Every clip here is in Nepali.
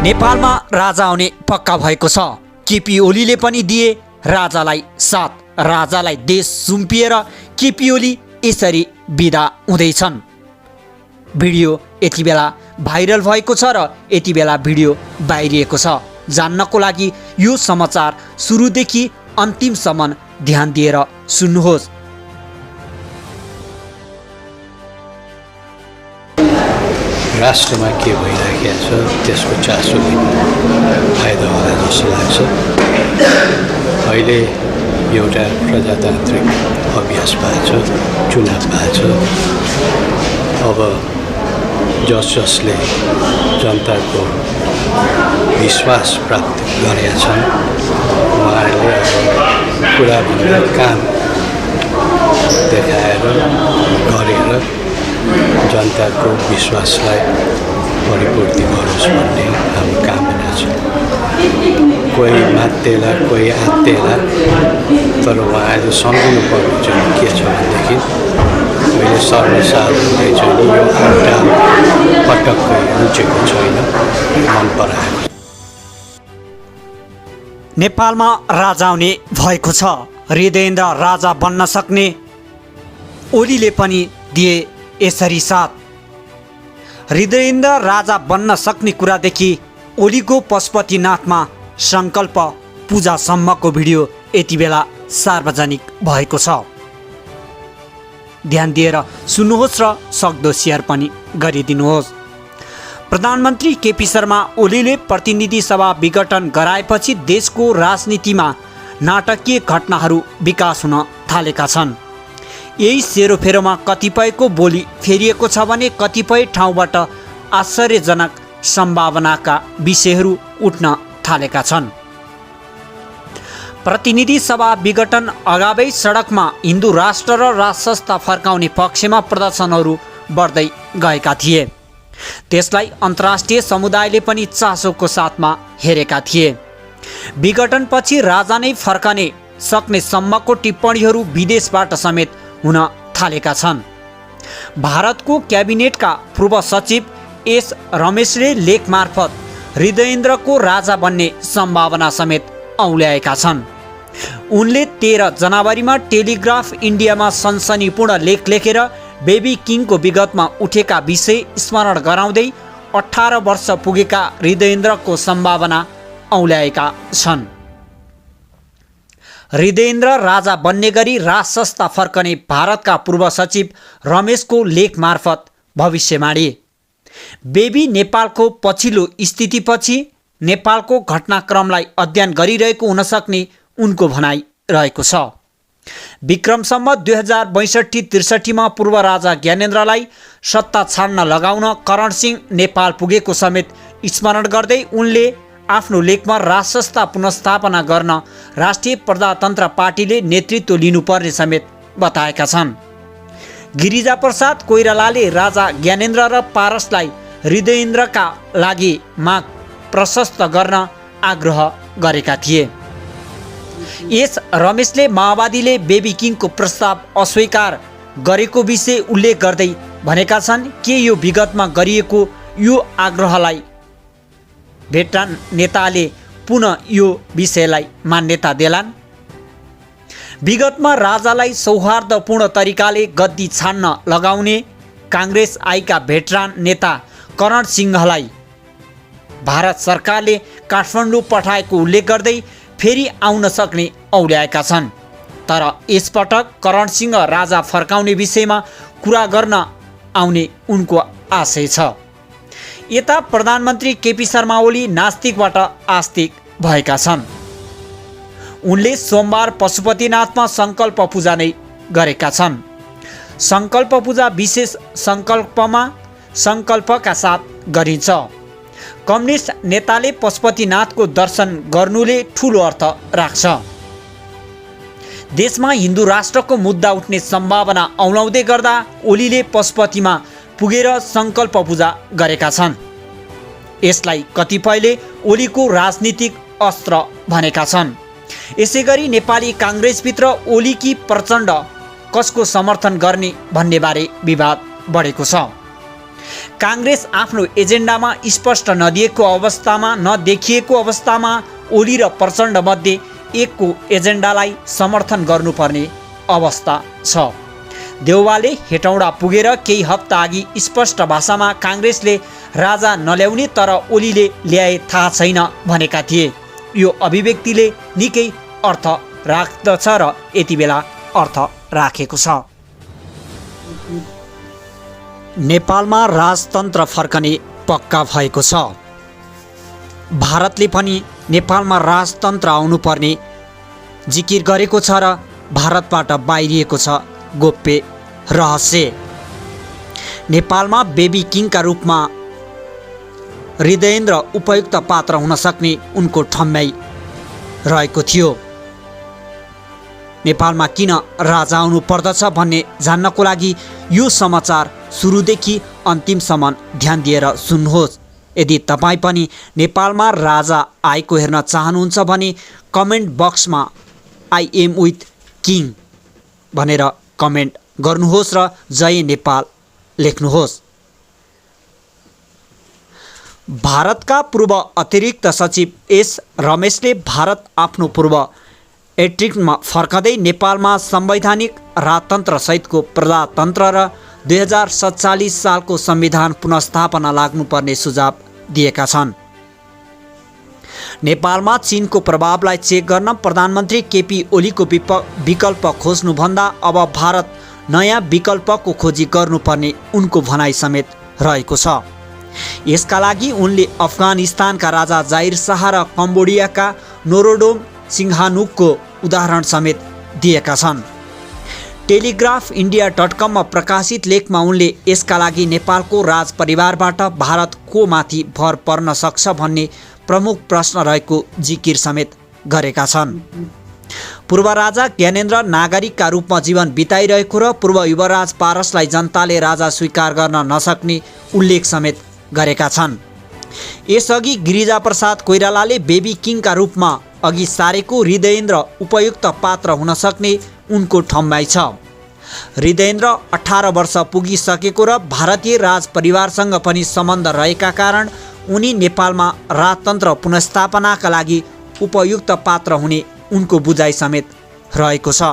नेपालमा राजा आउने पक्का भएको छ। केपी ओलीले पनि दिए राजालाई साथ। राजालाई देश सुम्पिएर केपी ओली यसरी बिदा हुँदैछन्। भिडियो यति बेला भाइरल भएको छ र यति बेला भिडियो बाहिरिएको छ। जान्नको लागि यो समाचार सुरुदेखि अन्तिमसम्म ध्यान दिएर सुन्नुहोस्। राष्ट्रमा के भइरहेको छ त्यसको चासो फाइदा होला जस्तो लाग्छ। अहिले एउटा प्रजातान्त्रिक अभ्यास भएको छ, चुनाव भएको छ। अब जसले जनताको विश्वास प्राप्त गरेका छन् उहाँहरूले कुराभन्दा काम देखाएर गरेर जनताको विश्वासलाई परिपूर्ति गरोस् भन्ने हाम्रो कामना छ। कोही मात्तेला कोही आत्तेला, तर उहाँले सम्झिनु पर्ने चाहिँ के छ भनेदेखि अहिले सर्वसाधारणले चाहिँ यो हडताल पटक्कै रुचेको छैन, मन पराएको। नेपालमा राजा आउने भएको छ। हृदयेन्द्र राजा बन्न सक्ने ओलीले पनि दिए यसरी साथ। हृदयेन्द्र राजा बन्न सक्ने कुरादेखि ओलीको पशुपतिनाथमा सङ्कल्प पूजासम्मको भिडियो यति बेला सार्वजनिक भएको छ। ध्यान दिएर सुन्नुहोस् र सक्दो सेयर पनि गरिदिनुहोस्। प्रधानमन्त्री केपी शर्मा ओलीले प्रतिनिधि सभा विघटन गराएपछि देशको राजनीतिमा नाटकीय घटनाहरू विकास हुन थालेका छन्। यही सेरोफेरोमा कतिपयको बोली फेरिएको छ भने कतिपय ठाउँबाट आश्चर्यजनक सम्भावनाका विषयहरू उठ्न थालेका छन्। प्रतिनिधि सभा विघटन अगावै सडकमा हिन्दू राष्ट्र र राजसंस्था फर्काउने पक्षमा प्रदर्शनहरू बढ्दै गएका थिए। त्यसलाई अन्तर्राष्ट्रिय समुदायले पनि चासोको साथमा हेरेका थिए। विघटनपछि राजा नै फर्कने सक्ने सम्मको टिप्पणीहरू विदेशबाट समेत हुन थालेका छन्। भारतको क्याबिनेटका पूर्व सचिव एस रमेशले लेख मार्फत हृदयेन्द्रको राजा बन्ने सम्भावना समेत औल्याएका छन्। उनले 13 जनवरीमा टेलिग्राफ इन्डियामा सनसनीपूर्ण लेख लेखेर बेबी किङको विगतमा उठेका विषय स्मरण गराउँदै 18 वर्ष पुगेका हृदयेन्द्रको सम्भावना औल्याएका छन्। हृदयेन्द्र राजा बन्ने गरी राजसंस्था फर्कने भारतका पूर्व सचिव रमेशको लेख मार्फत भविष्यवाणी। बेबी नेपालको पछिल्लो स्थितिपछि नेपालको घटनाक्रमलाई अध्ययन गरिरहेको हुन सक्ने उनको भनाइ रहेको छ। विक्रमसम्म 2062-63 मा पूर्व राजा ज्ञानेन्द्रलाई सत्ता छाड्न लगाउन करण सिंह नेपाल पुगेको समेत स्मरण गर्दै उनले आफ्नो लेखमा राजसंस्था पुनर्स्थापना गर्न राष्ट्रिय प्रजातन्त्र पार्टीले नेतृत्व लिनुपर्ने समेत बताएका छन्। गिरिजाप्रसाद कोइरालाले राजा ज्ञानेन्द्र र पारसलाई हृदयेन्द्रका लागि माग प्रशस्त गर्न आग्रह गरेका थिए। एस रमेशले माओवादीले बेबी किङको प्रस्ताव अस्वीकार गरेको विषय उल्लेख गर्दै भनेका छन् के यो विगतमा गरिएको यो आग्रहलाई भेटरान नेताले पुनः यो विषयलाई मान्यता देलान्? विगतमा राजालाई सौहार्दपूर्ण तरिकाले गद्दी छाड्न लगाउने काङ्ग्रेस आइका भेटरान नेता करण सिंहलाई भारत सरकारले काठमाडौँ पठाएको उल्लेख गर्दै फेरि आउन सक्ने औल्याएका छन्। तर यसपटक करण सिंह राजा फर्काउने विषयमा कुरा गर्न आउने उनको आशय छ। यता प्रधानमन्त्री केपी शर्मा ओली नास्तिकबाट आस्तिक भएका छन्। उनले सोमबार पशुपतिनाथमा सङ्कल्प पूजा नै गरेका छन्। सङ्कल्प पूजा विशेष सङ्कल्पमा सङ्कल्पका साथ गरिन्छ। कम्युनिस्ट नेताले पशुपतिनाथको दर्शन गर्नुले ठुलो अर्थ राख्छ। देशमा हिन्दू राष्ट्रको मुद्दा उठ्ने सम्भावना औलाउँदै गर्दा ओलीले पशुपतिमा पुगेर सङ्कल्प पूजा गरेका छन्। यसलाई कतिपयले ओलीको राजनीतिक अस्त्र भनेका छन्। यसैगरी नेपाली काङ्ग्रेसभित्र ओलीकी प्रचण्ड कसको समर्थन गर्ने भन्ने बारे विवाद बढेको छ। काङ्ग्रेस आफ्नो एजेन्डामा स्पष्ट नदिएको अवस्थामा नदेखिएको अवस्थामा ओली र प्रचण्ड मध्ये एकको एजेन्डालाई समर्थन गर्नुपर्ने अवस्था छ। देउवाले हेटौँडा पुगेर केही हप्ता अघि स्पष्ट भाषामा काङ्ग्रेसले राजा नल्याउने तर ओलीले ल्याए थाहा छैन भनेका थिए। यो अभिव्यक्तिले निकै अर्थ राख्दछ र यति बेला अर्थ राखेको छ। नेपालमा राजतन्त्र फर्कने पक्का भएको छ। भारतले पनि नेपालमा राजतन्त्र आउनुपर्ने जिकिर गरेको छ र भारतबाट बाहिरिएको छ गोप्य रहस्य। नेपालमा बेबी किङका रूपमा हृदयेन्द्र उपयुक्त पात्र हुन सक्ने उनको ठम्याइ रहेको थियो। नेपालमा किन राजा आउनु पर्दछ भन्ने जान्नको लागि यो समाचार सुरुदेखि अन्तिमसम्म ध्यान दिएर सुन्नुहोस्। यदि तपाईँ पनि नेपालमा राजा आएको हेर्न चाहनुहुन्छ भने कमेन्ट बक्समा आई एम विथ किङ भनेर कमेन्ट गर्नुहोस् र जय नेपाल लेख्नुहोस्। भारतका पूर्व अतिरिक्त सचिव एस रमेशले भारत आफ्नो पूर्व एट्रिकमा फर्कँदै नेपालमा संवैधानिक राजतन्त्र सहितको प्रजातन्त्र र 2047 सालको संविधान पुनर्स्थापना लाग्नुपर्ने सुझाव दिएका छन्। नेपालमा चीनको प्रभावलाई चेक गर्न प्रधानमन्त्री केपी ओलीको विकल्प खोज्नुभन्दा अब भारत नयाँ विकल्पको खोजी गर्नुपर्ने उनको भनाइ समेत रहेको छ। यसका लागि उनले अफगानिस्तानका राजा जाहिर शाह र कम्बोडियाका नोरोडोम सिंहानुकको उदाहरण समेत दिएका छन्। टेलिग्राफ इन्डिया.com मा प्रकाशित लेखमा उनले यसका लागि नेपालको राजपरिवारबाट भारत को माथि भर पर्न सक्छ भन्ने प्रमुख प्रश्न रहेको जिकिर समेत गरेका छन्। पूर्व राजा ज्ञानेन्द्र नागरिकका रूपमा जीवन बिताइरहेको र पूर्व युवराज पारसलाई जनताले राजा स्वीकार गर्न नसक्ने उल्लेख समेत गरेका छन्। यसअघि गिरिजाप्रसाद कोइरालाले बेबी किङका रूपमा अघि सारेको हृदयेन्द्र उपयुक्त पात्र हुन सक्ने उनको ठम्याइ छ। हृदयेन्द्र 18 वर्ष पुगिसकेको र भारतीय राजपरिवारसँग पनि सम्बन्ध रहेका कारण उनी नेपालमा राजतन्त्र पुनर्स्थापनाका लागि उपयुक्त पात्र हुने उनको बुझाइ समेत रहेको छ।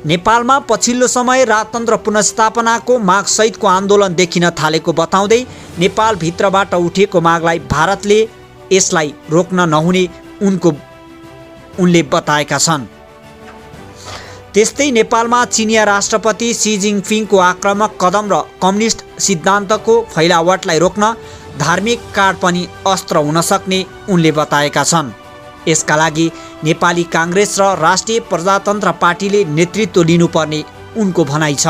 नेपालमा पछिल्लो समय राजतन्त्र पुनर्स्थापनाको माग सहितको आन्दोलन देखिन थालेको बताउँदै नेपालभित्रबाट उठेको मागलाई भारतले यसलाई रोक्न नहुने उनले बताएका छन्। त्यस्तै नेपालमा चिनिया राष्ट्रपति सी जिनपिङको आक्रामक कदम र कम्युनिस्ट सिद्धान्तको फैलावटलाई रोक्न धार्मिक कार्ड पनि अस्त्र हुन सक्ने उनले बताएका छन्। यसका लागि नेपाली काङ्ग्रेस र राष्ट्रिय प्रजातन्त्र पार्टीले नेतृत्व लिनुपर्ने उनको भनाइ छ।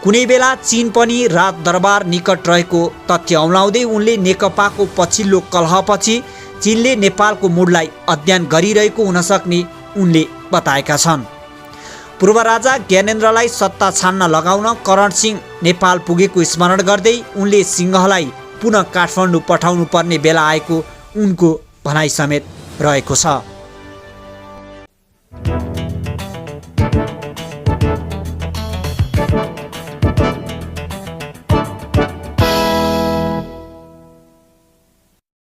कुनै बेला चीन पनि राजदरबार निकट रहेको तथ्य औलाउँदै उनले नेकपाको पछिल्लो कलहपछि चीनले नेपालको मुडलाई अध्ययन गरिरहेको हुन सक्ने उनले बताएका छन्। पूर्व राजा ज्ञानेन्द्रलाई सत्ता छान्न लगाउन करण सिंह नेपाल पुगेको स्मरण गर्दै उनले सिंहलाई पुनः काठमाडौँ पठाउनु पर्ने बेला आएको उनको भनाइ समेत रहेको छ।